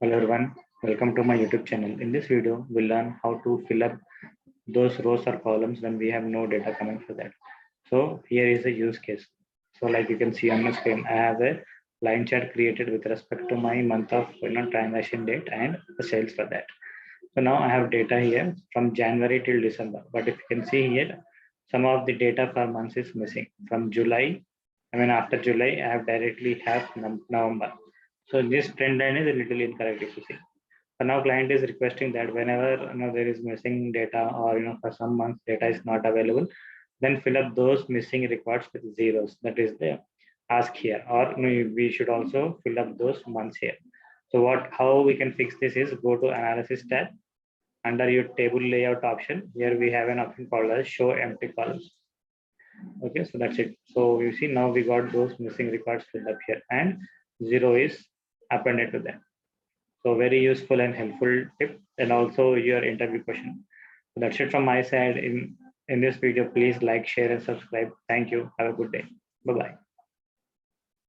Hello everyone, welcome to my YouTube channel. In this video, we'll learn how to fill up those rows or columns when we have no data coming for that. So here is a use case. So like you can see on the screen, I have a line chart created with respect to my month of transaction date and the sales for that. So now I have data here from January till December. But if you can see here, some of the data for months is missing. From July, after July, I have directly have November. So this trend line is a little incorrect if you see. So now client is requesting that whenever there is missing data or for some months data is not available, then fill up those missing records with zeros. That is the ask here. Or we should also fill up those months here. So how we can fix this is go to analysis tab. Under your table layout option, here we have an option called as show empty columns. Okay, so that's it. So you see now we got those missing records filled up here and zero is appended to them. So very useful and helpful tip, and also your interview question. So that's it from my side in this video. Please like, share and subscribe. Thank you. Have a good day. Bye bye.